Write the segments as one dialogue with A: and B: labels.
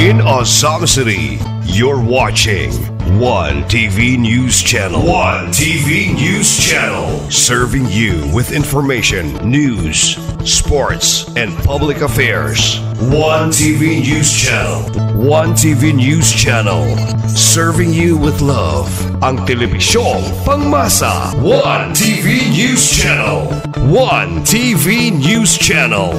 A: in Azam City. You're watching One TV News Channel. One TV News Channel. Serving you with information, news, sports, and public affairs. One TV News Channel. One TV News Channel. Serving you with love. Ang telebisyong pangmasa. One TV News Channel. One TV News Channel.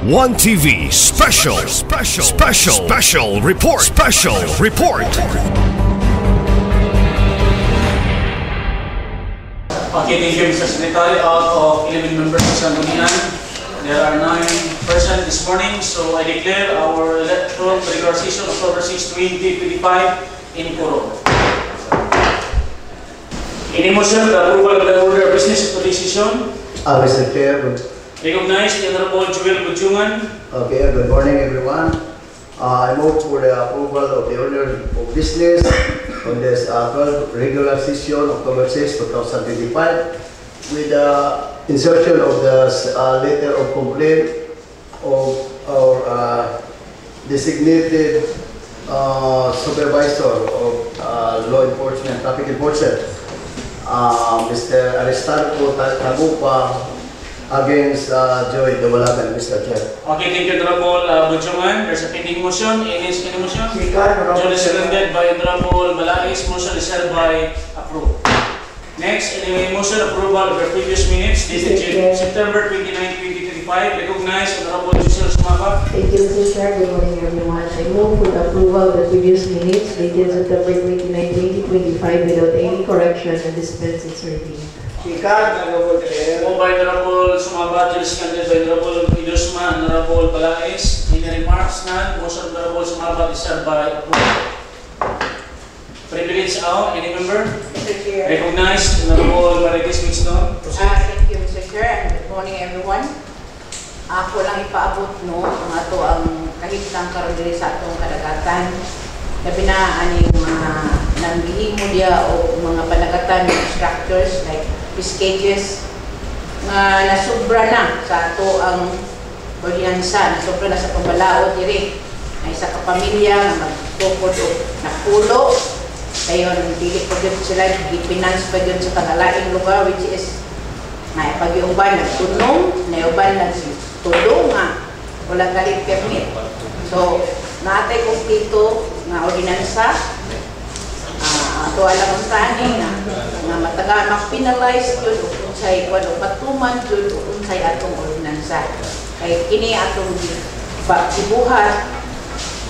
A: One TV special report.
B: Okay, thank you, Mr. Secretary. Out of 11 members of Sanggunian, there are 9 present this morning. So I declare our electoral regular session October 6, 2025 in quorum. Any motion the approval of the order of business for this session?
C: Mr. Chair.
B: Recognize the Honorable Joel Bujungan.
C: Okay, good morning everyone. I move for the approval of the order of business on this 12th regular session October 6, 2025 with the insertion of the letter of complaint of our designated supervisor of law enforcement, traffic enforcement, Mr. Aristarco Tagupa, against Joy Dubalagan, Mr. Chair.
B: Okay, thank you, Honorable Bujungan. There's a pending motion. Any motion? Duly seconded by Honorable Balais. Motion is hereby approved. Next, any motion approval of the previous minutes dated September 29, 2025. Recognize Honorable Giselle Sumaba.
D: Thank you, Mr. Chair. Good morning, everyone. I move for the approval of the previous minutes dated September 29, 2025 without any correction and dispense its reading.
B: Moved by Honorable Sumaba, duly seconded by Honorable Idusma, Honorable Balais. Any remarks? None. Motion of Honorable Sumaba is hereby approved. Privilege out. Any member?
E: Mr. Chair.
B: Recognized Honorable Marites Mixton.
E: Thank you, Mr. Chair. Good morning, everyone. Ako lang ipaabot ang ato ang kahitang karon diri sa atong kadagatan. Labi na aning mga nanggihimo dia o mga panagatan structures like piscages nga nasubra na sa ato ang ordinansa, nasubra na sa pambalaod diri. Ay sa kapamilya nga magtukod o napulo. Kayon, dili pa yun sila, i-finance pa yun sa tangalaing lugar which is may pag-iuban nagtunong, naiuban nagtulong nga walang galit permit. So, naatay kumpleto nga ordinansa, ato alam ang tani nga matagal mag-penalize yun o unsay patuman yun o unsay atong ordinansa. Kaya kini atong pagsibuhat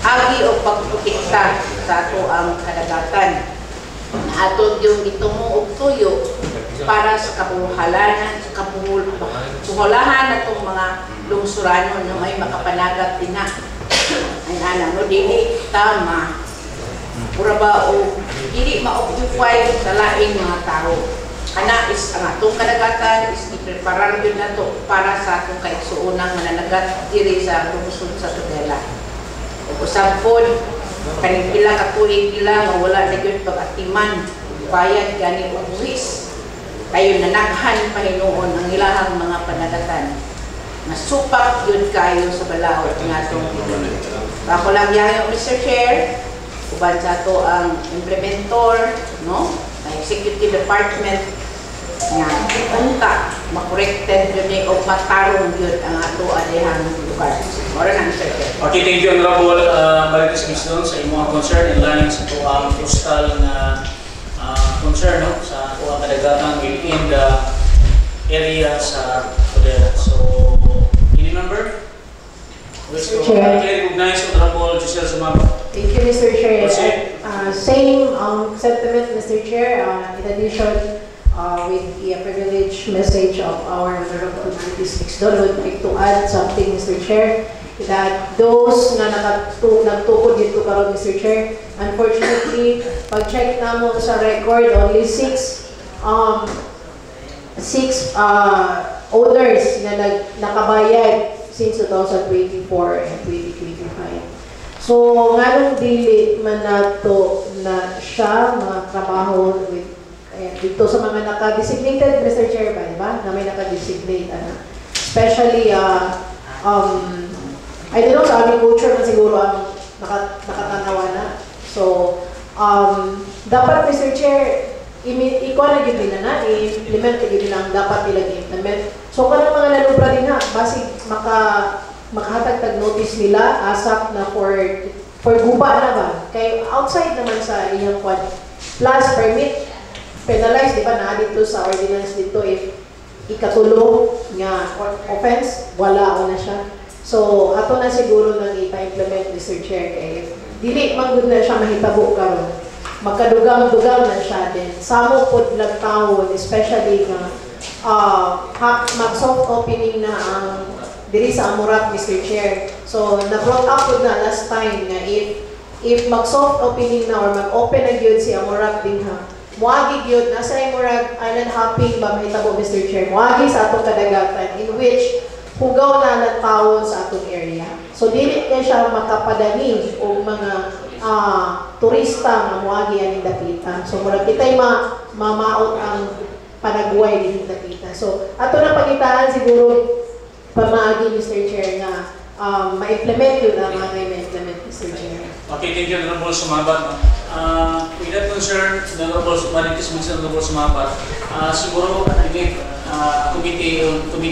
E: agi o pagprotekta sa ato ang kadagatan. Ato yung itungo og tuyo para sa kapuhalahan, sa kapuhalahan natong mga lungsuranon na may makapanagat din na. Ay alam no, dili tama. Pura ba o dili ma-occupy sa laing mga tao. Kana is ang atong kadagatan is ipreparar yun na to para sa atong kaigsuunang mananagat diri sa lungsod sa Tudela. O usab pod kaning pila ka tuig pila nga wala na gyud pag-atiman bayad gani og buhis kayo nanaghan Panginoon ang ilahang mga panagatan nga supak yun kayo sa balaod nga atong ako lang yayo Mr. Chair uban sa ato ang implementor no ang executive department nga unta makorrekted yun o matarong yun ang ato adihang lugar. Mora na Mr. Chair.
B: Okay, thank you Honorable Marites Mixton sa imong concern in line sa ato ang postal na concern no sa ato ang kadagatan within the area sa Tudela. So, any member?
D: Mr. Chair.
B: Recognize Honorable Giselle Sumaba.
D: Thank you, Mr. Chair. Same sentiment, Mr. Chair. In addition, with the privileged message of our Honorable Marites Mixton, I would like to add something, Mr. Chair, that those na nagtukod dito karon, Mr. Chair, unfortunately, pag-check namo sa record, only 6 owners na nakabayad since 2024 and 2025. So, nganong dili man nato na siya mga trabaho with dito sa mga naka-designated, Mr. Chair ba, diba? Na may naka-designate, especially, I don't know, sa agriculture na siguro ang nakatanawa na. So, dapat, Mr. Chair, ikaw na yun nila na, i-implement yun nila ang dapat nilang i-implement. So, kanang mga nalubra din na, basig makahatag notice nila, ASAP na for guba na ba? Kaya outside naman sa iyang quad. Plus, permit, penalize, di ba, na dito sa ordinance dito, if ikatulong nga offense, wala o na siya. So, ato na siguro nang ipa-implement, Mr. Chair, kaya dili magud na siya mahitabo karon. Magkadugang-dugang na siya din. Samo pod lang taon, especially na mag-soft opening na ang diri sa Amorak, Mr. Chair. So, na-brought up po na last time na if mag-soft opening na or mag-open na yun si Amorak din ha, muagi yun, nasa Amorak island hopping ba mahitabo, Mr. Chair, muagi sa atong kadagatan in which hugaw na ng tao sa atong area. So, dili na siya makapadani o mga turista na muagi aning dakita. So, murag kita'y mamaot ang panagway din dakita. So, ato na pagitaan siguro pamaagi, Mr. Chair, na ma-implement yun ang mga ma-implement, Mr. Chair.
B: Okay, thank you, Honorable Sumabat. With that concern, Honorable Sumabat, siguro, again, committee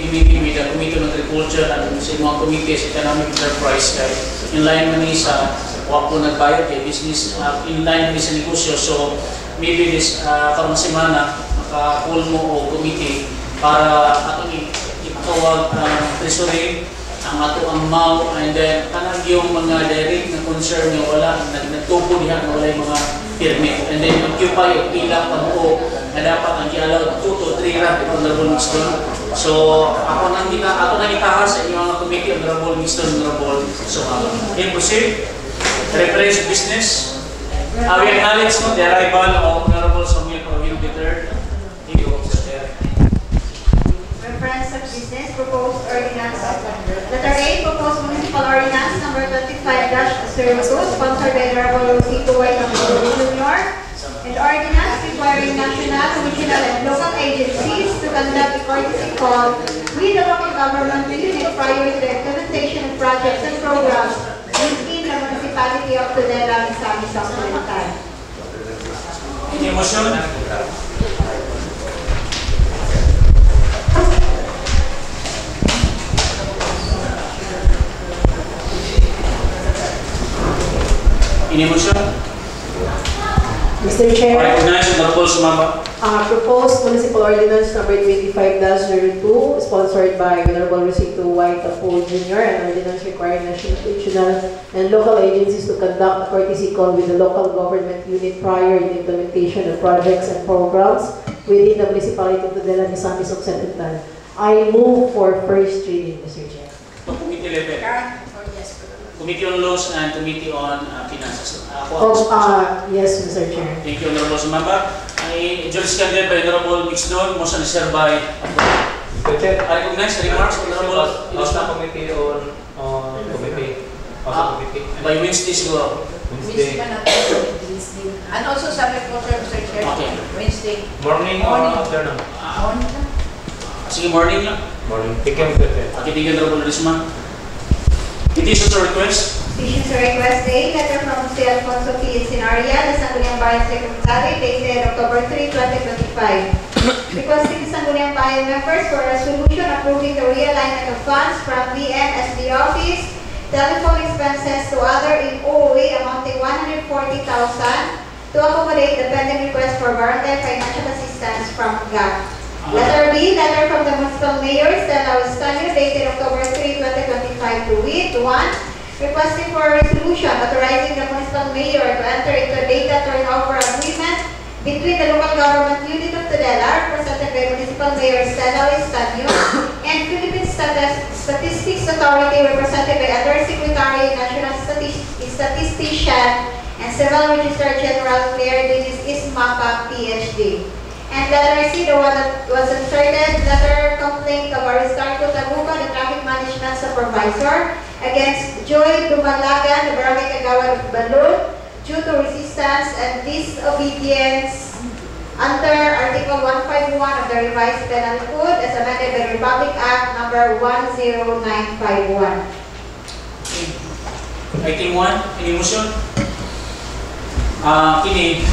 B: meeting with the Committee on Agriculture at sa mga committee sa Economic Enterprise kay in line man sa wapo nagbayad kay business in line man sa negosyo. So maybe this karong semana maka-call mo o committee para atong ipatawag treasury ang ato ang MAU and then kanang yung mga direct na concern nyo wala nagtupo diha na wala yung mga permit and then occupy o pila pa mo na dapat ang i-allow 2 to 3 rand Honorable Mixton. So ako nang itahas sa inyong mga committee Honorable Mixton, Honorable Sumabat. Okay, proceed. Reference business. We acknowledge the arrival of Honorable Samuel Provino III.
F: Reference of business, proposed ordinance. Letter A, proposed municipal ordinance number 25-02, sponsored by Honorable Rosito White Jr. And ordinance requiring national, regional, and local agencies to conduct a courtesy call with the local government unit prior to the implementation of projects and programs within the municipality of Tudela, Misamis Occidental.
B: Any motion? Any motion?
D: Mr. Chair.
B: Recognize Honorable Sumabat.
D: Proposed municipal ordinance number 25-02, sponsored by Honorable Rosito White Jr. and ordinance requiring national, regional, and local agencies to conduct a courtesy call with the local government unit prior to the implementation of projects and programs within the municipality of Tudela, Misamis Occidental. I move for first reading, Mr. Chair.
B: Committee level. Committee on Laws and Committee on Finances.
D: Yes, Mr. Chair.
B: Thank you, Honorable Sumabat. Duly seconded by Honorable Mixton. Motion is served by
G: Mr. Chair,
B: I recognize the remarks of Honorable
G: Committee on Committee.
B: by Wednesday siguro.
G: Wednesday.
E: And also sa agriculture, Mr. Chair.
B: Okay.
E: Wednesday.
G: Morning or afternoon?
E: Morning lang.
B: Sige, morning lang.
G: Morning. Thank you, Mr. Chair.
B: Okay, thank you, Honorable Lisman. Petitions or requests?
F: Petitions or request A, letter from Jose Alfonso P. Encinaria, the Sangguniang Bayan Secretary, dated October 3, 2025. Requesting the Sangguniang Bayan members for a resolution approving the realignment of funds from BMSD office, telephone expenses to other in OOE amounting 140,000 to accommodate the pending request for barangay financial assistance from GAP. Letter B, letter from the Municipal Mayor, Stella Austanio, dated October 3, 2025 to wit, 1. Requesting for a resolution authorizing the Municipal Mayor to enter into a data turnover agreement between the local government unit of Tudela, represented by Municipal Mayor Stella Austanio, and Philippine Statistics Authority, represented by Undersecretary National Statistician and Civil Registrar General Claire Dennis Ismapa, PhD. And letter C, the one that was inserted, letter complaint of Aristarco Tabuca, the traffic management supervisor, against Joy Dumalagan, the barangay Kagawan of Balud, due to resistance and disobedience under Article the revised penal code as amended by the Republic Act number 10951.
B: Item 1, any motion? Kini,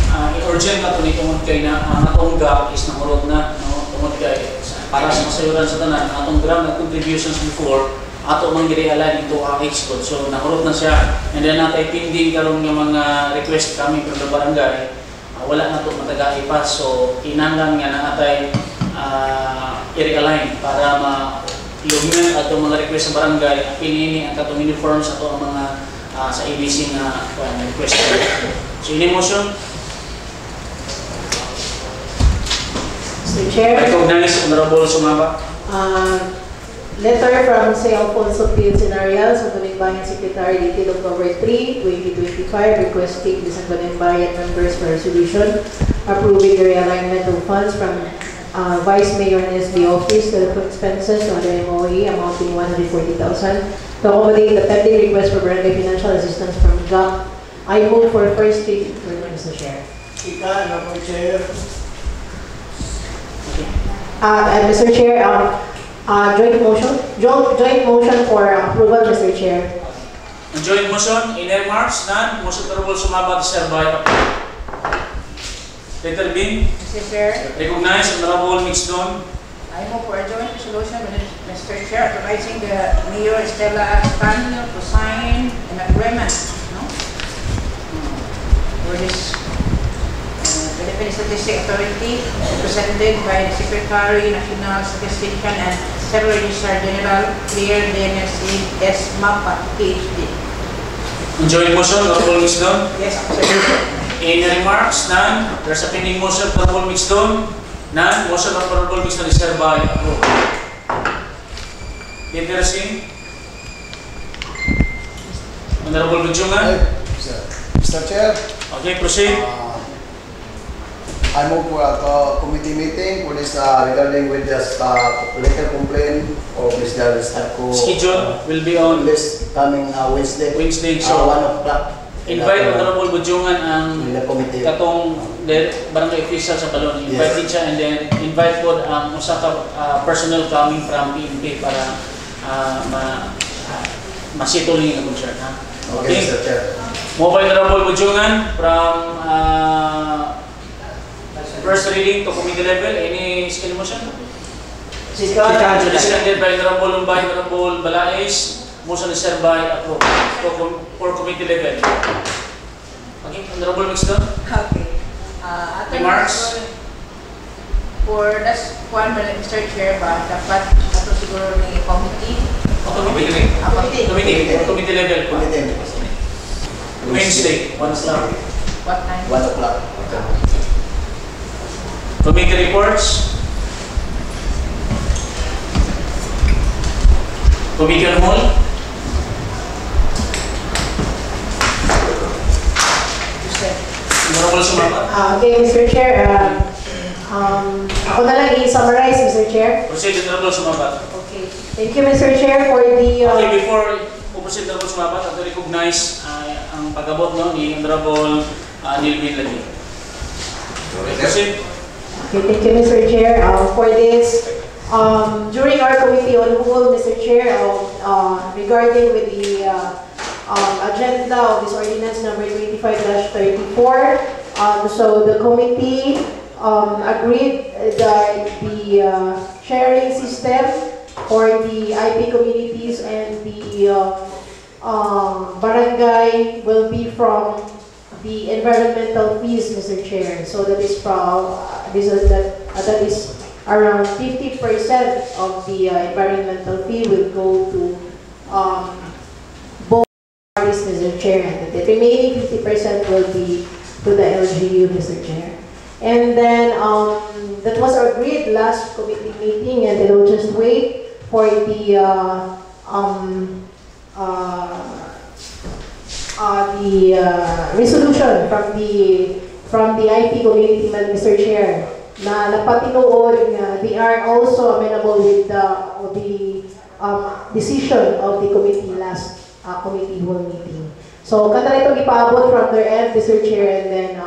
B: urgent na ito tungod kay na atong gap is namurot na, no? Tungod kay para sa masayuran sa tanan, atong gram na contributions before, ato mang gire-align into AX code. So, namurot na siya. And then natay pending karon ng mga request kami from the barangay. Wala na ito matagay pa. So, kinanglan nga na atay i-realign para ma-ilumine ato mga request sa barangay. Pinini ang katong uniforms ato ang mga sa ABC na request. So, ini motion.
D: Mr. Chair.
B: Recognize Honorable Sumaba.
D: Letter from Say Alfonso P. Senarial sa Tanimbayan Secretary dated October 3, 2025 requesting the Sangguniang members for resolution approving the realignment of funds from Vice Mayor and SB Office telephone expenses to other MOE amounting 140,000 to accommodate the pending request for barangay financial assistance from GAP. I move for first reading for Mr. Chair. Mr. Chair, joint motion for approval, Mr. Chair.
B: Joint motion, in remarks, none. Motion Honorable Sumaba to serve by Letter B.
E: Mr. Chair,
B: Recognize Honorable Mixdon.
E: I move for a joint resolution with Mr. Chair authorizing the Mayor Estela Astanio to sign an agreement, no? For this Philippine Statistic Authority represented by the Secretary, National Statistician and Federal Registrar General Claire Dennis S. Mapa, PhD.
B: Joint motion, Honorable Mixdon.
E: Yes, Mr. Chair.
B: In remarks, none. There's a pending motion, Honorable Mixdon. None. Motion of Honorable Mixdon is hereby approved. Letter C. Honorable Bujungan.
C: Mr. Chair,
B: Okay, proceed.
C: I move for a committee meeting for this regarding with this letter complaint of Mr. Adco.
B: Schedule will be on
C: this coming Wednesday.
B: Wednesday. So,
C: 1 o'clock.
B: invite Honorable Bujungan ang
C: In the committee.
B: katong barangay official sa Balon. Invite siya and then invite po ang usa ka personnel coming from PNP para masituloy ang concern.
C: Okay, Mr. Chair.
B: Mobile Honorable Bujungan from first reading to committee level. Any skill motion? Seconded by Honorable Umbay, Honorable Balais. Motion is hereby approved for committee level. Okay, Honorable Mixdon.
E: Okay.
B: Remarks?
E: For this one, Mr. Chair, ba, dapat ito siguro ni committee.
B: Committee level po. Wednesday, 1 o'clock.
E: What time?
C: 1 o'clock.
B: Committee reports. Committee on Hall. Honorable Sumaba.
D: Okay, Mr. Chair. Ako na lang i-summarize, Mr. Chair.
B: Proceed, Honorable Sumaba.
D: Okay. Thank you, Mr. Chair, for the...
B: Okay, before proceed, Honorable Sumaba, I have to recognize ang pag-abot ni Honorable Nilvin lagi. Proceed.
D: Okay, thank you, Mr. Chair. For this, during our committee on hold, Mr. Chair, regarding with the agenda of this ordinance number 25-34, so the committee agreed that the sharing system for the IP communities and the barangay will be from the environmental fees, Mr. Chair. So that is from that is around 50% of the environmental fee will go to both parties, Mr. Chair, and the remaining 50% will be to the LGU, Mr. Chair. And then that was agreed last committee meeting, and they will just wait for the resolution from the IP community, Mr. Chair, na napatinuod they are also amenable with the decision of the committee last committee whole meeting. So, kanta na itong ipaabot from their end, Mr. Chair, and then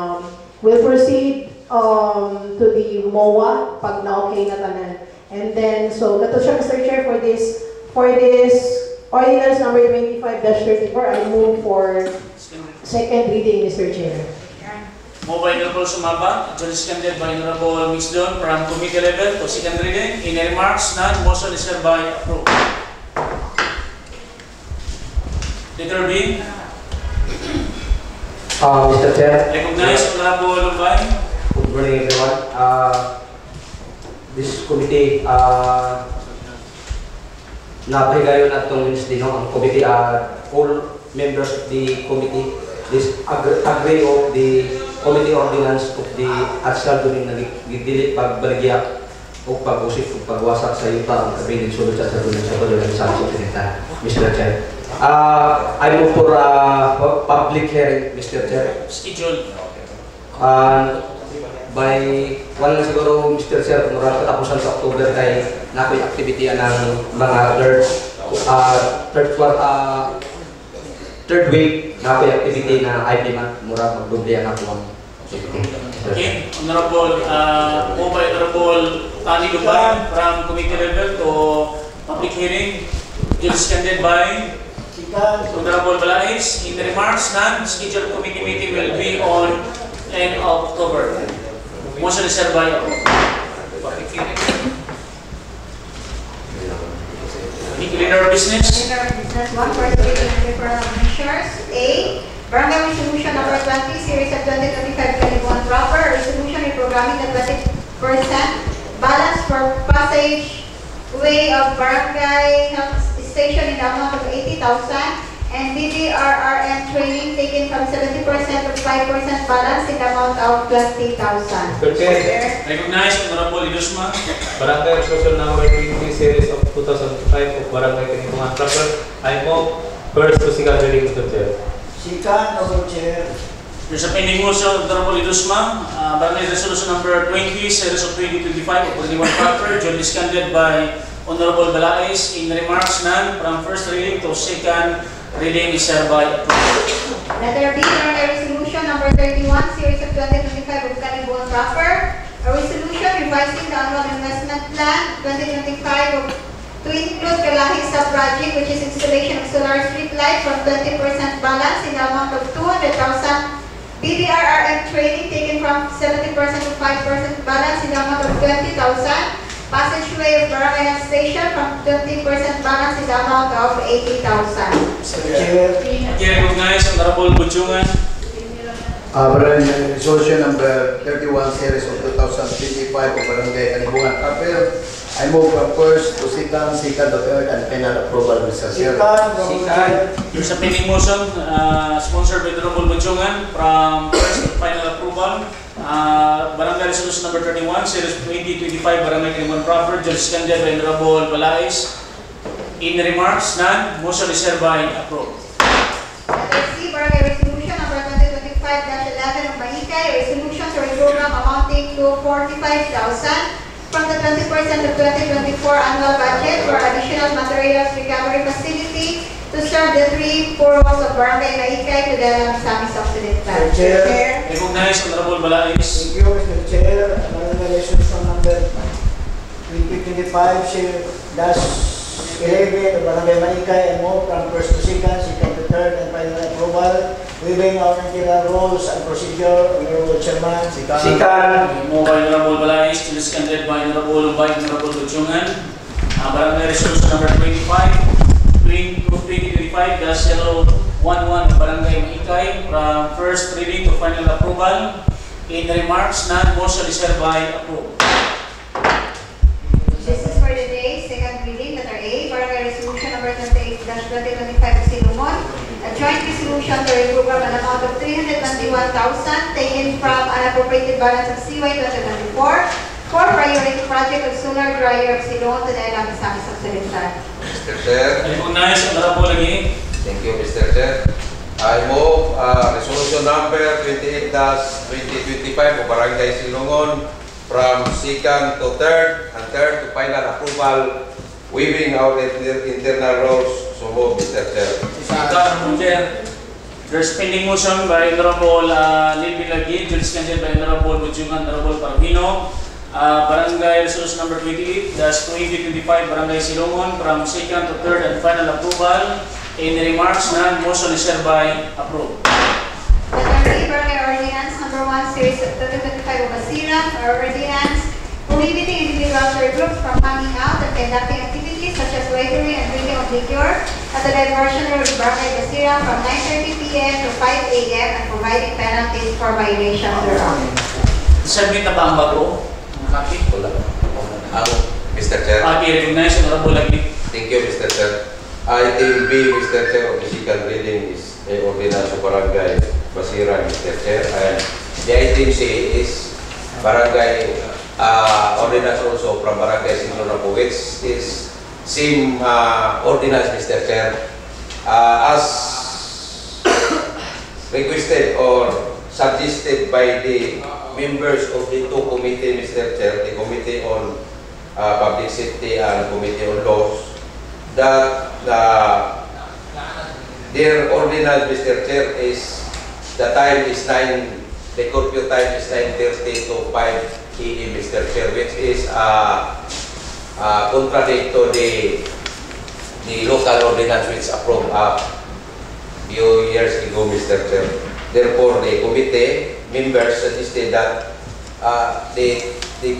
D: we'll proceed to the MOA pag na-okay na tanan. And then, so, kato siya, Mr. Chair, for this ordinance number 25-34, I move for second reading, Mr. Chair.
B: Moved by Honorable Sumaba, duly seconded by Honorable Mixdon from committee level to second reading. In remarks, none, motion is hereby approved. Letter B,
H: Mr. Chair,
B: recognize Honorable Lumbay.
H: good morning everyone. This committee, napahigayon atong Wednesday, no? Ang committee, all members of the committee, this agree of the committee ordinance of the Atsal during nagdilit pagbaligya o pag-usip o pagwasak sa yuta ang kabilin sulod sa duling sa tuloy ng San Secretary, Mr. Chair. I move for public hearing, Mr. Chair.
B: Schedule.
H: By wala na siguro, Mr. Chair, kung murang katapusan sa October kay nako'y activity ng mga third week nako'y activity na IP month, murang magdoble ang ako ang activity.
B: Okay, Honorable, moved by Honorable Tani Lumbay from committee level to public hearing. Duly seconded by Honorable Balais. In the remarks, none, scheduled committee meeting will be on end of October. Motion is hereby approved. Leader of business.
F: Leader of business 1, first reading and referral of measures. A, Barangay Resolution number 20, series of 2025-21 proper. Resolution reprogramming the 20% balance for passage way of Barangay Health Station in the amount of 80,000 and BDRRM training taken from 70% to 5% balance in the amount of 20,000.
G: Mr. Chair,
B: Recognize Honorable Idusma.
G: Barangay Resolution number 20 series of 2005 of Barangay Kanipungan proper. I move first to second reading, Mr. Chair.
I: Second, Honorable Chair.
B: There's a pending motion, Honorable Idusma. Barangay Resolution number 20 series of 2025 of Barangay proper, duly seconded by Honorable Balais. In remarks, none, from first reading to second reading is hereby approved.
F: Letter B, Barangay Resolution number 31, series of 2025 of Kalibuan proper. A resolution revising the annual investment plan 2025 to include Kalahi sub-project, which is installation of solar street light from 20% balance in the amount of 200,000. BDRRM training taken from 70% to 5% balance in the amount of 20,000. Passageway of Barangay Health Station from 20% balance in the amount of 80,000.
I: Mr. Chair.
B: Recognize Honorable Butchungan.
C: Barangay Resolution number 31 series of 2025 of Barangay Kanipungan proper. I move from first to second to third, and final approval, Mr. Chair.
I: Second, Honorable Chair.
B: There's a pending motion, sponsored by Honorable Butchungan, from first to final approval. Barangay Resolution number 31, series 2025, Barangay Kanipungan proper, duly seconded by Honorable Balais. In remarks, none, motion is hereby approved.
F: Letter C, Barangay Resolution number 2025-11 of Mahikay, resolution to reprogram amounting to 45,000 from the 20% of 2024 annual budget for additional materials recovery facility to serve the 3 boroughs of Barangay Mahikay to the Misamis Occidental.
I: Mr. Chair.
B: Recognize Honorable Balais.
I: Thank you, Mr. Chair. Barangay Resolution number 2025-11 of Barangay Mahikay, and move from first to second to third, and final approval, within our internal rules and procedure. Honorable Chairman.
H: Second.
B: Moved by Honorable Balais, duly seconded by Honorable Honorable Butchungan. Barangay Resolution number 2025-011 of Barangay Mahikay, from first reading to final approval. In remarks, none, motion is hereby approved.
F: This is for the day, second reading, letter A, Barangay Resolution number 28-2025 of Silumon, a joint resolution to reprogram an amount of 321,000 taken from unappropriated balance of CY 2024 for priority project of solar dryer of Silumon to the Elang Misamis Occidental.
J: Mr. Chair.
B: Recognize Honorable Lagi.
J: Thank you, Mr. Chair. I move resolution number 28-2025 of Barangay Silungon from second to third and third to final approval, waiving our internal rules. So move, Mr. Chair.
B: Honorable Chair. There's pending motion by Honorable Lilby Lagid, duly seconded by Honorable Budyungan, Honorable Parvino. Barangay Resolution number 28-2025, Barangay Silongon, from second to third and final approval. Any remarks? None. Motion is hereby approved.
F: Letter A, Barangay Ordinance number 1, Series of 2025 of Basira, or Ordinance prohibiting individuals or groups from hanging out and conducting activities such as loitering and drinking of liquor at the diversion road of Barangay Basira from 9:30 p.m. to 5 a.m. and providing penalties for violations thereof.
B: Submit na ba ang bago? Copy?
J: Wala. Mr. Chair.
B: I-recognize Honorable Lagid.
J: Thank you, Mr. Chair. Item B, Mr. Chair, of the second reading is a ordinance of Barangay Basira, Mr. Chair. And the item C is Barangay ordinance also from Barangay Sinlonapo, which is same ordinance, Mr. Chair. As requested or suggested by the members of the two committee, Mr. Chair, the Committee on Public Safety and Committee on Laws, that their ordinance, Mr. Chair, is the time is 9, the curfew time is 9:30 to 5 a.m., Mr. Chair, which is contradict to the local ordinance which approved a few years ago, Mr. Chair. Therefore, the committee members suggested that the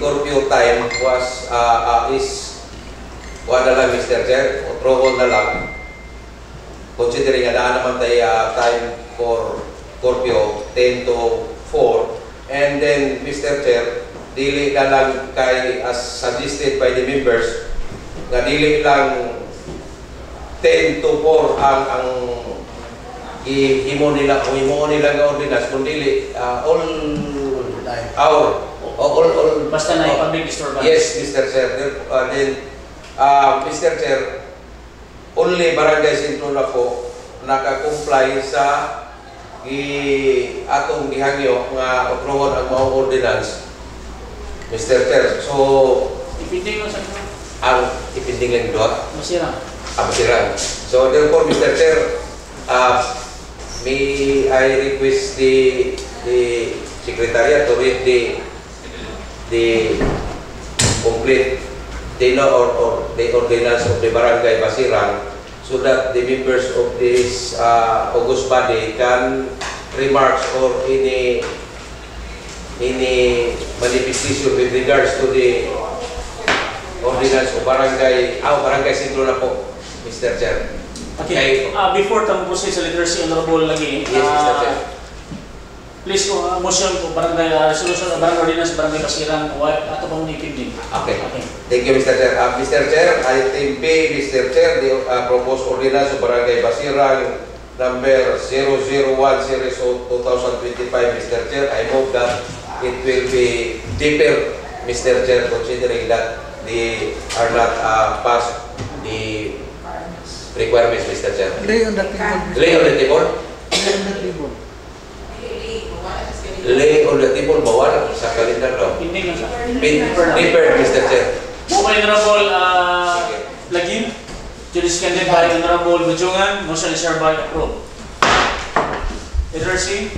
J: curfew time was is wala lang, Mr. Chair, o trohol na lang, considering na naman tayo time for curfew 10 to 4, and then, Mr. Chair, dili na lang kay, as suggested by the members, na dili lang 10 to 4 ang himo nila nga ordinance, kundi all
B: basta na i-public disturbance.
J: Yes, Mr. Chair. Then, Mr. Chair, only Barangay Sinlonapo naka-comply sa atong gihangyo nga approval ang mga ordinance, Mr. Chair. So,
B: ipinding mo sa inyo?
J: Ang ipinding lang doon?
B: Basira.
J: Basira. So, therefore, Mr. Chair, may I request the Secretariat to read the complete or the ordinance of the Barangay Basirang, so that the members of this august body can remarks or any manifestation with regards to the ordinance of Barangay Sinlonapo, Mr. Chair.
B: Okay. Before tayo proceed sa letter C, Honorable Lagi,
J: yes, Mr. Chair.
B: Please motion ko Barangay Resolution of Barangay Ordinance Barangay Basirang ato pang ipinding.
J: Okay. Thank you, Mr. Chair. Mr. Chair, item B, Mr. Chair, the proposed ordinance of Barangay Basirang number 001 series of 2025, Mr. Chair. I hope that it will be deeper, Mr. Chair, considering that they are not past the requirements, Mr. Chair.
I: Lay on the table.
J: Lay on the table?
I: Lay on the table.
J: Lay on the table, bawal sa kalendar daw.
B: Pinding lang sa.
J: Prepared, Mr. Chair.
B: Honorable Lagim, duly seconded by Honorable Budyungan, motion is hereby approved. Letter C.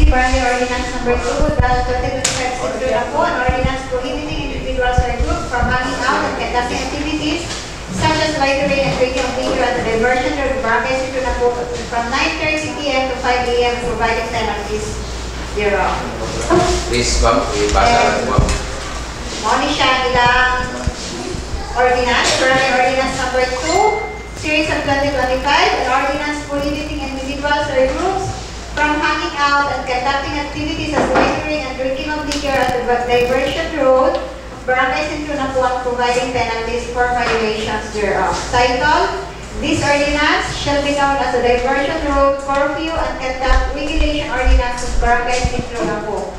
F: Barangay Ordinance number 2, the 2025 Sinlonapo, an ordinance prohibiting individuals or groups from hanging out and conducting activities such as loitering and drinking of liquor at the diversion road of Barangay Sinlonapo from 9:30 p.m. to 5 a.m. providing penalties thereof.
J: Please, ma'am, ibasa natin, ma'am.
F: Moni siya ilang ordinance, Barangay Ordinance number 2, series of 2025, an ordinance prohibiting individuals or groups from hanging out and conducting activities as loitering and drinking of liquor at the diversion road, Barangay Sinlonapo, providing penalties for violations thereof. Title: This ordinance shall be known as the Diversion Road Curfew and Conduct Regulation Ordinance of Barangay Sinlonapo.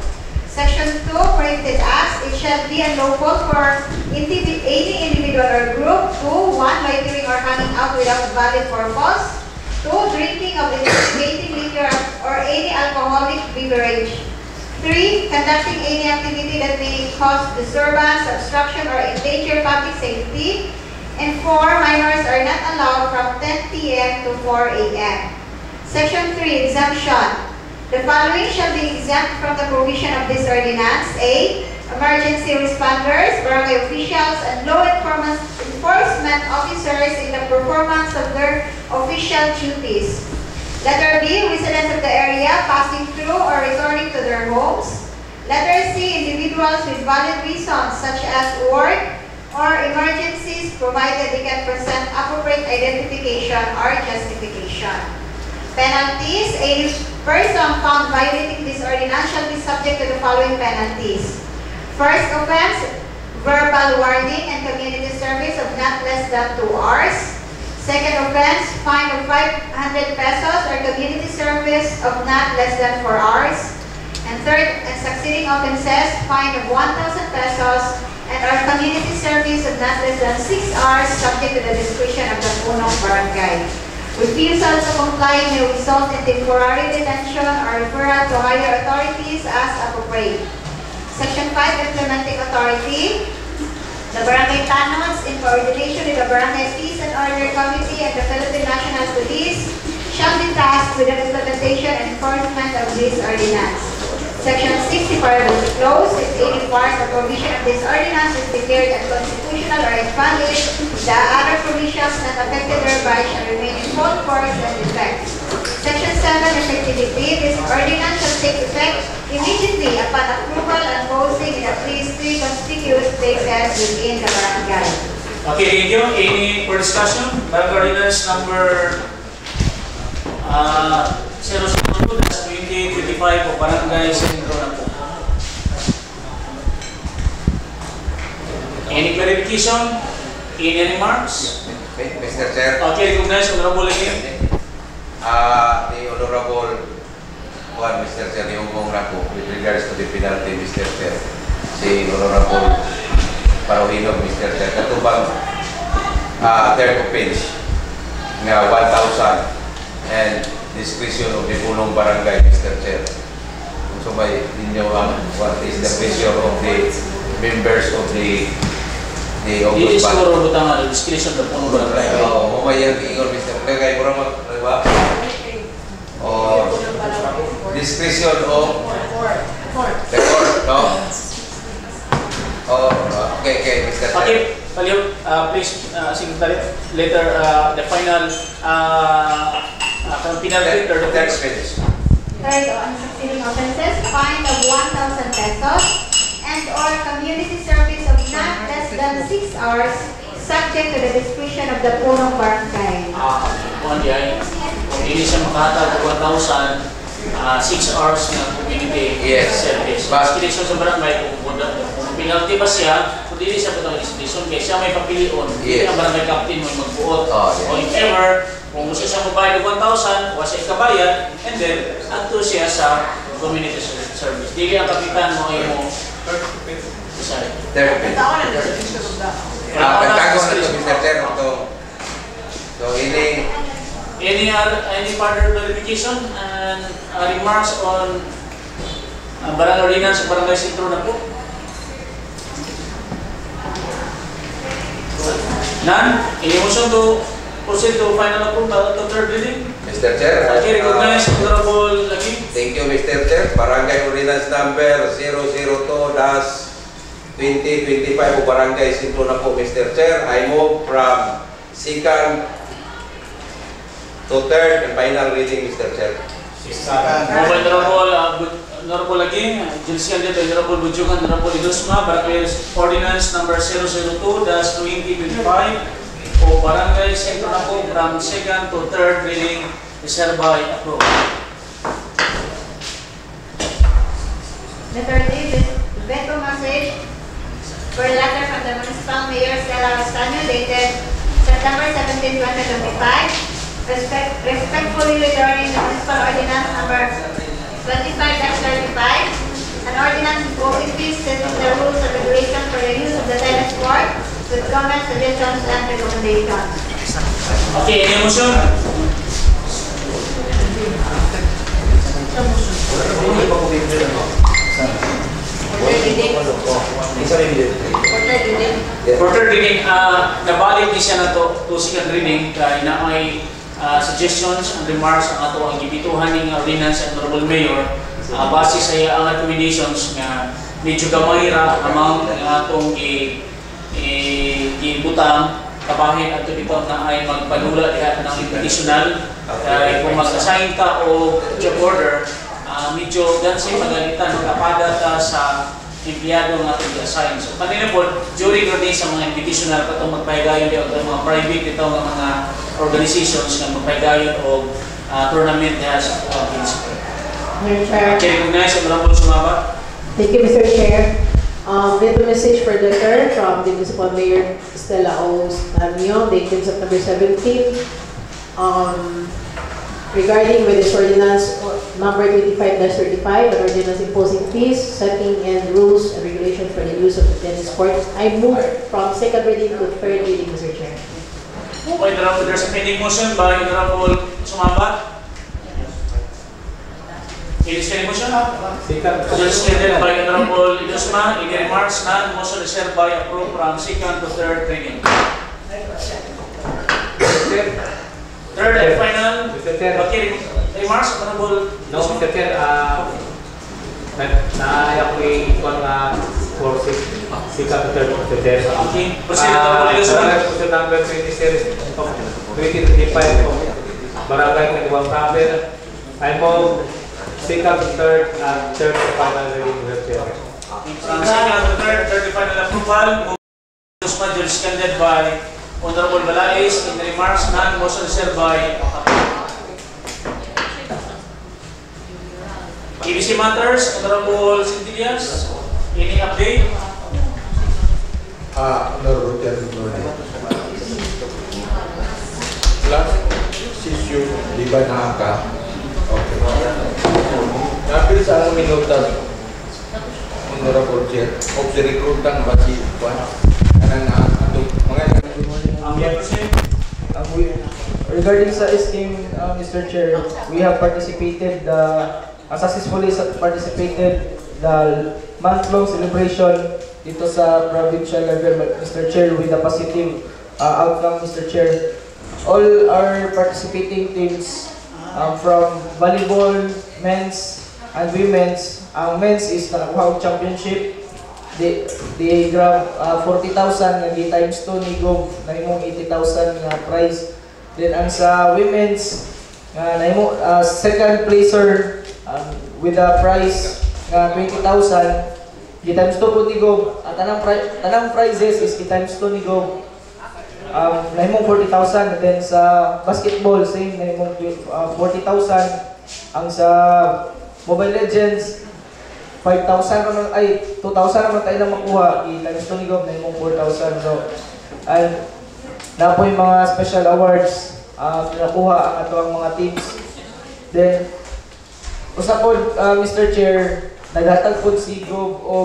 F: Section 2 prohibited as it shall be unlawful for any individual or group to 1. Loitering or hanging out without valid purpose. 2. Drinking of intoxicating liquor or any alcoholic beverage. 3. Conducting any activity that may cause disturbance, obstruction, or endanger public safety. And 4, minors are not allowed from 10 p.m. to 4 a.m. Section 3, exemption. The following shall be exempt from the provision of this ordinance. A, emergency responders, barangay officials, and law enforcement officers in the performance of their official duties. Letter B, residents of the area passing through or returning to their homes. Letter C, individuals with valid reasons such as work or emergencies, provided they can present appropriate identification or justification. Penalties. A person found violating this ordinance shall be subject to the following penalties. First offense, verbal warning and community service of not less than 2 hours. Second offense, fine of 500 pesos or community service of not less than 4 hours. And third and succeeding offenses, fine of 1,000 pesos and our community service of not less than 6 hours, subject to the discretion of the punong barangay. Refusal to comply may result in temporary detention or referral to higher authorities as appropriate. Section 5, Implementing Authority. The Barangay Tanods, in coordination with the Barangay Peace and Order Committee and the Philippine National Police, shall be tasked with the implementation and enforcement of this ordinance. Section 60, paragraph closed. If any part or provision of this ordinance is declared unconstitutional or invalid, the other provisions not affected thereby shall remain in full force and effect. Section 7, effectivity. This ordinance shall take effect immediately upon approval and posting in at least 3 conspicuous places within the barangay.
B: Okay, thank you. Any for discussion? Barangay Ordinance number 002-2025 o Barangay Sentro na po. Any clarification? Any remarks?
J: Mr. Chair.
B: Okay, recognize Honorable again.
J: The Honorable Mr. Chair, yung mong rako with regards to the penalty, Mr. Chair. Si Honorable Parohinog, Mr. Chair. Katubang third offense nga 1,000 and discretion of the punong barangay, Mr. Chair. Kung sabay ninyo what is the pressure of the members of the
B: Ombudsman. Hindi siguro butang discretion of the punong barangay.
J: Oo, mamayang ingon, Mr. Chair. Kaya mura mag-riba. Or discretion of the court, no? Okay, Mr. Chair.
B: Okay, Palio, please, Secretary, later the final penalty, third offense.
F: Third on succeeding offenses, fine of 1,000 pesos and or community service of not less than 6 hours, subject to the discretion of the punong barangay.
B: Kung hindi siya makahatag ng 1,000, 6 hours na community service. Discretion sa barangay, kung penalty ba siya, kung hindi siya patawag discretion, kaya siya may papilion. Hindi ang barangay captain mo magbuot. O if ever, kung gusto siya mabayad ng 1,000, huwag siya ikabayad, and then, ato siya sa community service. Dili ang kapitan mo ay mo. Sorry.
J: Pagkago na ito, Mr. Chair. So,
B: any further clarification and remarks on Barangay Ordinance sa Barangay Sentro na po? None? Any motion to proceed to final approval to third reading?
J: Mr. Chair.
B: Okay, recognize Honorable Lagi.
J: Thank you, Mr. Chair. Barangay Ordinance number 002-2025 o Barangay Sentro na po, Mr. Chair. I move from second to third and final reading, Mr. Chair.
B: Honorable Lagi, Judicial Judge Honorable Bujugan, Honorable Idusma, Barangay Ordinance number 002-2025 o Barangay Sentro na po from second to third reading is hereby approved.
F: The third is veto message for a letter from the Municipal Mayor Stella Castaño dated September 17, 2025. Respectfully returning the Municipal Ordinance number 25-35, an ordinance imposing fees setting the rules and regulations for the use of the tennis court with comments, suggestions, and recommendations.
B: Okay, any motion? For third reading, nabalik ni siya na to second reading kaya na may suggestions and remarks ang ato ang gibituhan ng ordinance and Honorable Mayor base sa ang recommendations nga medyo gamay ra amount ng atong gibutang kabahin at dito na ay magpanula diha ng additional kung mag-assign ka o job order medyo gansay magalitan kapada ta sa empleyado ng ating assign. So, kanina po, during the day sa mga invitational ka itong magpahigayon o mga private ito ng mga organizations na magpahigayon o tournament na sa province.
D: Mr. Chair.
B: Okay, recognize ang Honorable Sumaba.
D: Thank you, Mr. Chair. We have a message for the third from the Municipal Mayor Stella O. Stanio, dated September 17. Regarding with this ordinance number 25-35, an ordinance imposing fees, setting and rules and regulations for the use of the tennis court. I move from second reading to third reading, Mr. Chair.
B: Okay, there's a pending motion by Honorable Sumaba. It is pending motion? Just stated by Honorable Idusma. In the remarks, none. Motion is hereby approved from second to third reading. Third and final. Okay, remarks, Honorable.
G: No, Mr. Chair, na-ako'y ikon for second to third, Mr. Chair.
B: Okay, proceed, Honorable Idusma.
G: Resolution number 20 series of 2025 of Barangay Kaniwang Travel. I move second to third and third to final reading, Mr. Chair.
B: From second to third to final approval. Idusma, duly seconded by Honorable Balais. In the remarks, none. Motion is hereby EBC matters, Honorable Centillas, any update?
K: Honorable Chair, good morning. Last issue, di ba nakaka? Okay. Napil sa akong minutan, Honorable Chair, of the recruitang basi, kanang nakakatong mga
L: regarding sa scheme, Mr. Chair, we have participated successfully participated the month-long celebration dito sa provincial level, Mr. Chair, with a positive outcome, Mr. Chair. All our participating teams from volleyball, men's and women's. Ang men's is nakakuha ang championship. They grab 40,000 na times 2 ni Gov na imong 80,000 na prize. Then ang sa women's na imong second placer with a prize na 20,000 times 2 po ni Gov. Tanang prizes is times 2 ni Gov. Na imong 40,000. Then sa basketball same na imong 40,000. Ang sa Mobile Legends 5,000 naman, 2,000 naman tayo na makuha. I-times 2 ni Gov na imong 4,000. So, and na po yung mga special awards nakuha ang ato ang mga teams. Then, usa po, Mr. Chair, naghatag po si Gov o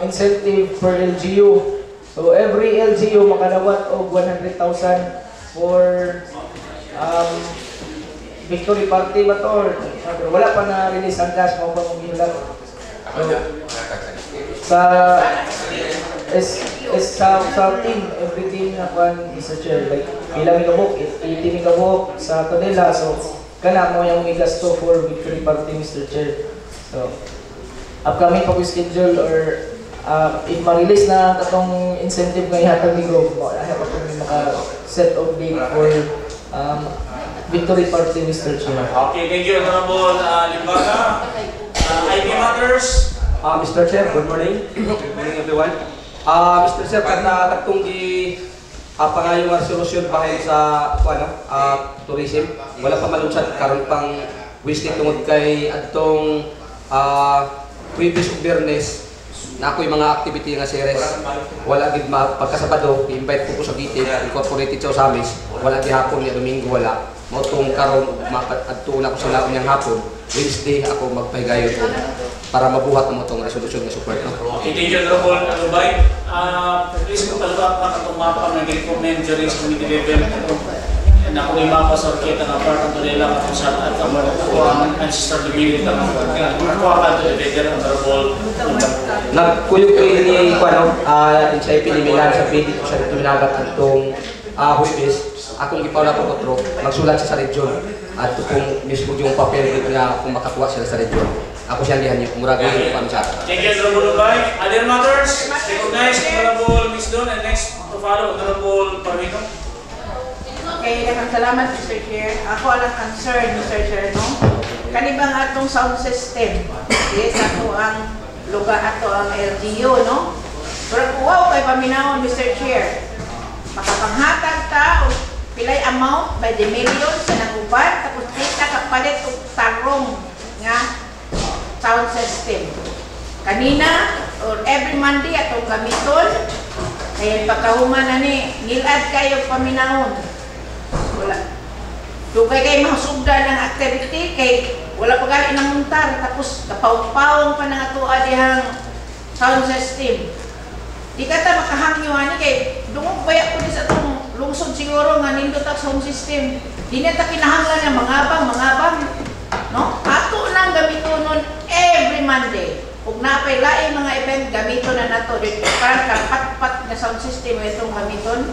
L: incentive per LGU. So, every LGU makadawat og 100,000 for victory party ba to? Or wala pa na-release ang cash, mga pamanggilan. Sa team, every team na kwan, Mr. Chair, like ilang minabok, 80 minabok sa kanila, so kana mo yung igasto for victory party, Mr. Chair. So, upcoming pa ko schedule or if ma-release na katong incentive na ihatag ni Grove, ayaw pa kami maka-set of date for victory party, Mr. Chair.
B: Okay, thank you, Honorable Limbaga. IB matters.
H: Mr. Chair, good morning. Good morning, everyone. Mr. Chair, katong pangayong resolusyon bahay sa tourism, wala pa malunsad karon pang wisdom tungod kay adtong previous Biyernes na ako'y mga activity nga series. Wala gid pagkasabado, i-invite ko sa Gite, incorporated sa Amis. Wala di hapon ni Domingo wala. Mao tong karon adtuna ko sa laon yang hapon. Wednesday ako magpahigayon ko para mabuhat mo itong resolusyon na support.
B: Okay, thank you, Honorable Alubay. Please kung talaga ka itong mapa na recommend during sa committee level na kung ima pa sa orkita na part ng nila katong sa at ang ancestor divinity na ako ka to the honorable.
H: Nagkuyog ko ini kuno sa ipinimilan sa pwede ko sa tuminagat itong Huwebes. Akong ipawala ko otro, magsulat siya sa region at kung mismo yung papel dito nga kung makakuha sila sa region. Ako siya lihan niyo, murag yung pamisa.
B: Thank you, Honorable Lubay. Other matters, recognize Honorable Ms. Don and next to follow, Honorable Parmino.
E: Okay, salamat Mr. Chair. Ako alang concern, Mr. Chair, no? Kanibang atong sound system. Yes, ako ang lugar ato ang LGU, no? Pero wow, kay paminahon, Mr. Chair. Makapanghatag ta o pilay amount by the million sa nanguban, tapos kita kapalit o tarong nga sound system. Kanina, or every Monday atong gamiton, kaya pagkahuman na ni, nilad kayo paminahon. Wala. Dugay kayo mahasugda ng activity, kay wala pa kayo inamuntar, tapos kapaw-pawang pa ng atua dihang sound system. Di ka ta makahangyo kay dungog baya ko sa itong lungsod siguro nga nindot ang sound system. Di na ta kinahanglan ng mangabang, no? Ato lang gamito nun every Monday. Kung napay laing mga event, gamito na nato. Parang kapat-pat na sound system itong gamiton.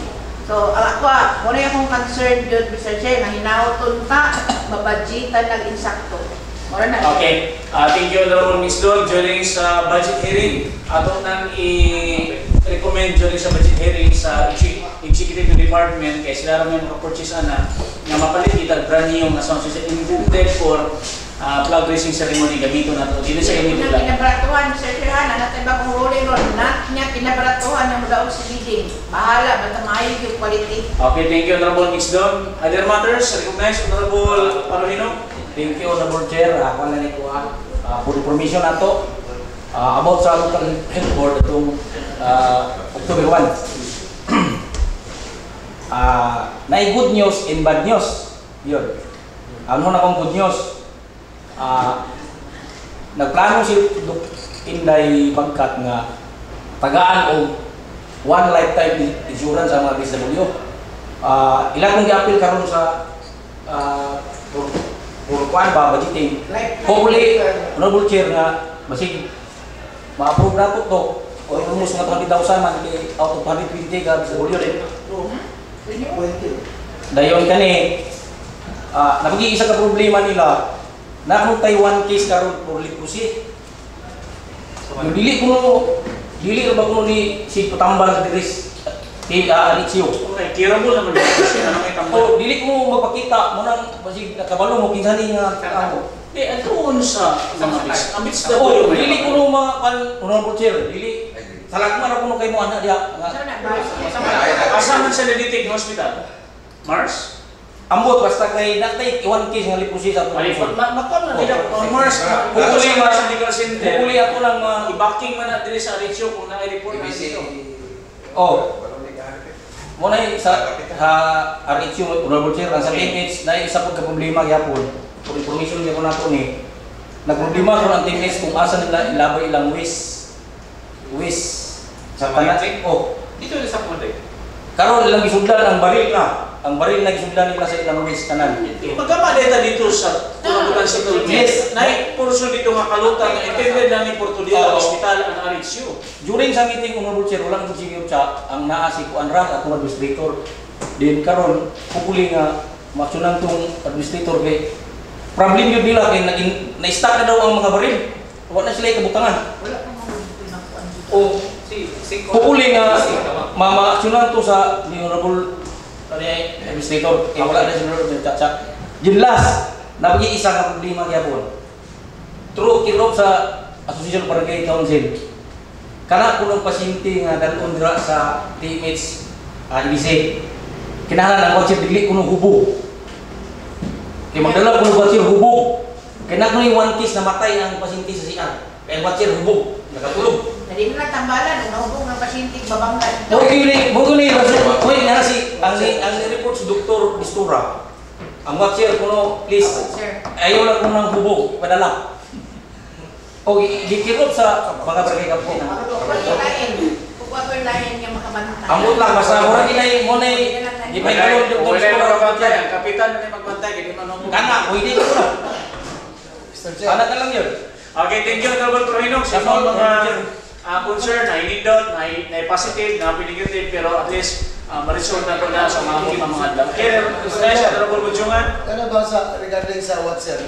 E: So, ako, muna akong concerned yun, Mr. Chair, na hinaoton ta, mabadjitan nag-insakto.
B: Okay, thank you, Honorable Ms. Don. During sa budget hearing, ato nang i-recommend during sa budget hearing sa executive department kaya sila rin yung maka-purchase na mapalit kita brand new na sound system intended for flag raising ceremony gamito na ito. Dito sa inyo nila.
E: Kinabaratuhan, Sir Sirhan, natin ba kung rolling on, niya kinabaratuhan ng daog si leading. Bahala, basta maayos yung quality.
B: Okay, thank you, Honorable Ms. Don. Other matters, recognize Honorable Parolino.
H: Thank you, Honorable Chair. Ako na nito for information na ito about sa local health board itong October 1. Na good news and bad news. Yun. Ano na kong good news? Nagplano si Inday Pagkat nga tagaan o one lifetime insurance sa mga DSW. Ilan kong i-appeal karon sa kuan ba budgeting. Hopefully, Honorable Chair nga masig ma-approve na po to. O almost mga 20,000 man out of 120 ka sa bulyo rin. Dayon kani nabagi-isa ka problema nila na ang Taiwan case karon for leprosy. Yung dili ba kuno ni si Patambal sa Diris Alexio.
B: Okay, curable naman siya na may tambal.
H: O dili mo magpakita mo nang basig nakabalo mo kinsa ni nga ako.
B: Ano sa mga ambits na
H: po. Dili kuno Honorable Chair, dili salagman ako kay mo ana diha.
B: Asa man sa Leditic Hospital? Mars?
H: Ambot basta kay natay iwan case nga leprosy sa
B: Makon na nila on Mars.
H: Hopefully
B: sa medical center.
H: Hopefully ato lang
B: i-backing man na dili sa Alexio kung na-report na dito.
H: Oh. Muna sa RHU, Honorable Chair, ang sa teammates, na isa po ka-problema gyapon. For information niya ko na ito ni, nagproblema ko ng teammates kung asa nila ilabay ilang wish. Sa panatik,
B: dito na sa Kumanday.
H: Karon ilang gisudlan ang baril na. Ang baril na gisudlan nila sa ilang wish kanan.
B: Magkama data dito sa Tunabutan Settlement.
H: Yes.
B: Portion dito nga kalutan na intended na ni Portudilla Hospital ang RHU.
H: During sa meeting, Honorable Chair, walang sige siya ang naasi ko Anra at administrator. Din karon pupuli nga maksyonan tong administrator kay problem yun nila kay na-stack na daw ang mga baril. Wala na sila ikabutangan.
E: Wala pa
H: O pupuli nga mamaksyonan to sa ni Honorable administrator kay wala na sila nagchat-chat. Yung last, nabagi-isa ka problema gyapon. True kirop sa Association of Barangay Council. Kana ko ng pasyente nga dalon dira sa teammates IBC. Kinahanglan ang watcher dili kuno hubog. Kay magdala kuno watcher hubog. Kay na kuno one case na matay ang pasyente sa CR. Kay watcher hubog, nakatulog.
E: Dili mo na tambalan nahubog ng pasyente babanggan.
H: Mo ni nga si ang report sa Dr. Distura. Ang watcher kuno please. Ayaw lang kuno ng hubog, padala. O gikirot sa mga barangay kampo.
E: overlayan nga makabantay.
H: Ambot lang, basta mura ginay mo na ipaitalon yung
B: Wala yung magbantay. Ang kapitan na magbantay. Hindi man mo.
H: Kana, pwede ko na. Anak na lang yun.
B: Okay, thank you, Honorable Prohinog. Sa mga concern na inindot, na positive, na negative, pero at least ma-resort na ito na sa mga adlaw. Okay, gusto na siya, Honorable Budjungan?
C: Ano ba sa regarding sa WhatsApp?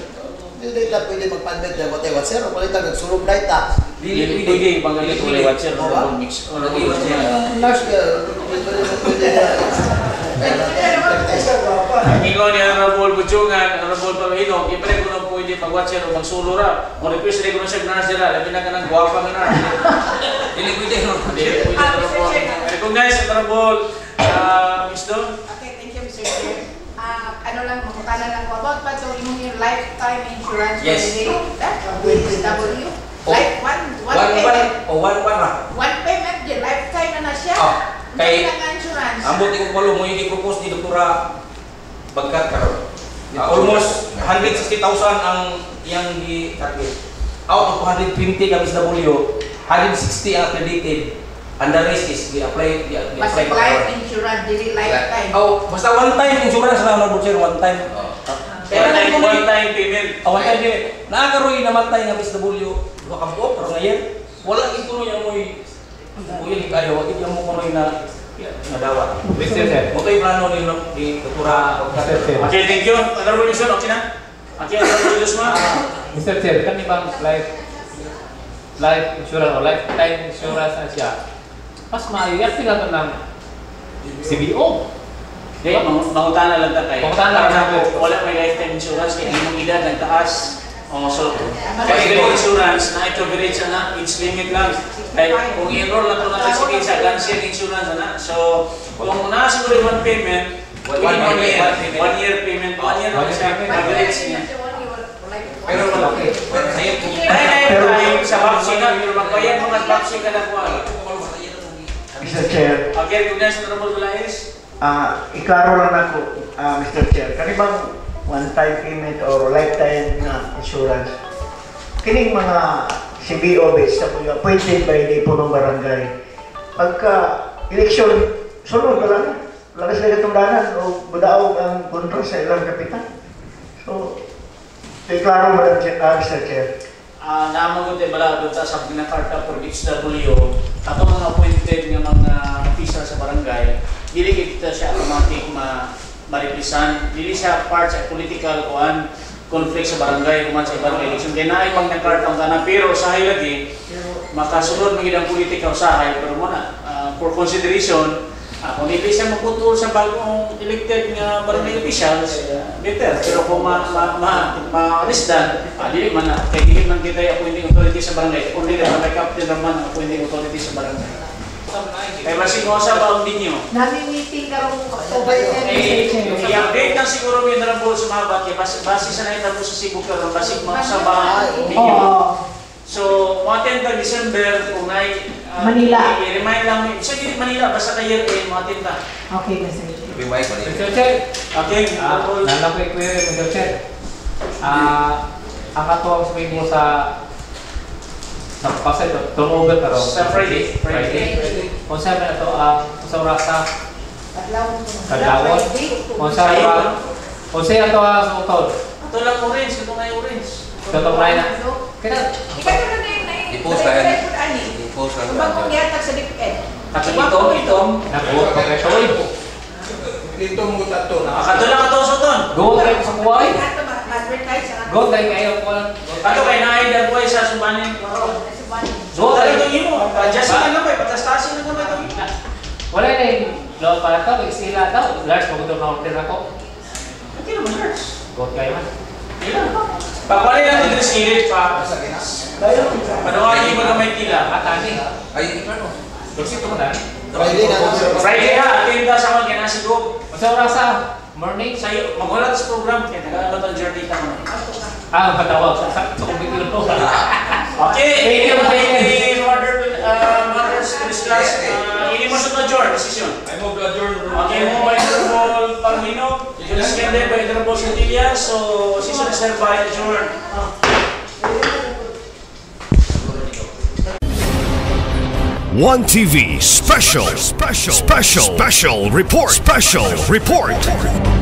C: Hindi na pwede mag-pandit na WhatsApp o palitan nagsurog na ita.
B: Hindi, pwede panggalit ulit WhatsApp o mix.
C: Last year,
B: Ingon ni Honorable Budjungan, Honorable Prohinog, ipre ko na pwede mag-WhatsApp o magsulo ra. Kung request rin ko na siya nurse nila, labi na ka ng guwapa nga nurse. Hindi pwede, Honorable. Recognize, Honorable Ms. Don.
E: Okay, thank you, Mr. Chair. Ano lang, makutala lang ko about pa ito yung lifetime insurance for the DSW. Life, one payment.
H: One ra.
E: One payment, yung lifetime na siya.
H: Kay,
E: ang insurance.
H: ambot ko palo mo yung i-propose ni Doktora Bagkat karon. Almost 160,000 ang iyang i-target. Out of 120 ka SW, 160 ang accredited. And the rest is apply
E: Basta life insurance, dili lifetime.
H: Basta one time insurance lang, Honorable Chair, one time.
B: One time payment.
H: One time payment. Nakakaroon namatay ng SW, wakabuo, pero ngayon, wala ito niya mo'y kayo, wag ito mo kunoy na nadawa.
G: Mr. Chair.
H: Mo tayo plano ni Doktora.
B: Okay, thank you. Honorable Wilson, okay na? Okay, Honorable Wilson.
G: Mr. Chair, kan ibang life insurance o lifetime insurance na siya. Mas maayo yan sila ng CBO.
B: Hindi, mangutana lang ta kayo.
G: Mangutana lang ako.
B: Wala may lifetime insurance, kaya hindi mong edad nagtaas. So, kaya yung insurance na i-coverage na, age limit lang. Kaya kung i-enroll na ito natin sa Gansir insurance na. So, kung nakasiguro one payment, 1 year payment, 1 year na siya, coverage niya.
H: Pero malaki.
B: Ay, sa vaccine na, pero magbayad mga vaccine ka na po.
I: Mr. Chair.
B: Okay, kung nasa Honorable Balaes.
I: Iklaro lang ako, Mr. Chair. Kanibang one-time payment or lifetime na insurance. Kining mga CBO based na appointed by the punong barangay. Pagka election, sunod ka lang. Lakas na katundanan o budaog ang kontrol sa ilang kapitan. So, iklaro mo lang, Mr. Chair.
B: Naman ko tayo bala doon sa pinakarta for HW, ato mga appointed ng mga official sa barangay, dili kita siya automatic ma-represent, dili siya part sa political conflict sa barangay, kuman sa barangay election. Kaya naay pang nakarta ang tanan, pero usahay lagi, makasunod maging ang politika usahay, pero muna, for consideration, kung hindi siya magputol sa bagong elected nga barangay officials, better. Pero kung ma-alisdan, dili man na. Kaya dili man kita appointing authority sa barangay. Kung dili man, may captain naman ang appointing authority sa barangay. Kaya masing ko sa baong ninyo.
E: Nami-meeting ka rin October 10,
B: I-update lang siguro yung Honorable Sumabat. Base sa naitapos sa Cebu karon, basig mo sa baong ninyo. So, mga 10 ka December, kung
D: Manila.
B: I-remind lang mo. Sa gilid Manila, basta kayo mga 10 ka.
D: Okay, Mr. Chair.
G: Mr. Chair.
B: Okay,
G: Nalala ko i-query, Mr. Chair. Ang katuwang sabihin mo sa pasay, turnover ka rin.
B: Sa Friday.
G: Kung sabi na ito, sa orasa, Kadlawon. Kung sabi ito sa utol.
B: Ito lang orange, ito nga yung orange.
G: Ito na na.
J: I-post na yan. I-post na yan.
E: Bagong yatag sa DepEd.
B: Itom.
G: Nakuha ka kayo sa
K: Dito mo tato na.
B: Kato lang ito sa uton.
G: Go tayo sa kuway.
E: Advertise ang
G: Go tayo kayo po.
B: Kato kayo na ay dagway sa Subanin.
G: Go tayo.
B: Ito mo. Adjust na naman. Patastasin na naman ito.
G: Wala na yung law para ito. Isila ito. Lars, mag-ito na order ako.
B: Okay naman, Lars.
G: Go kayo man.
B: Pagpalay lang ito sa kilit pa. Panuwagin mo na may tila.
G: Atani.
J: Ay, ano?
G: Dosito mo na.
B: Friday ha. Attend ka sa mga kinasigog.
G: Sa orasa, morning.
B: Sa'yo, magwala sa program. Kaya nag-aabat ang journey ka mo.
G: Patawag. Sa kumbigil mo.
B: Okay. Thank you. Mothers Christmas. Ini masuk na adjourn. Decision.
K: I move to adjourn.
B: Okay mo by Honorable Pangino. Seconded by Honorable Santilla. So, decision is hereby adjourned.
A: One TV special report.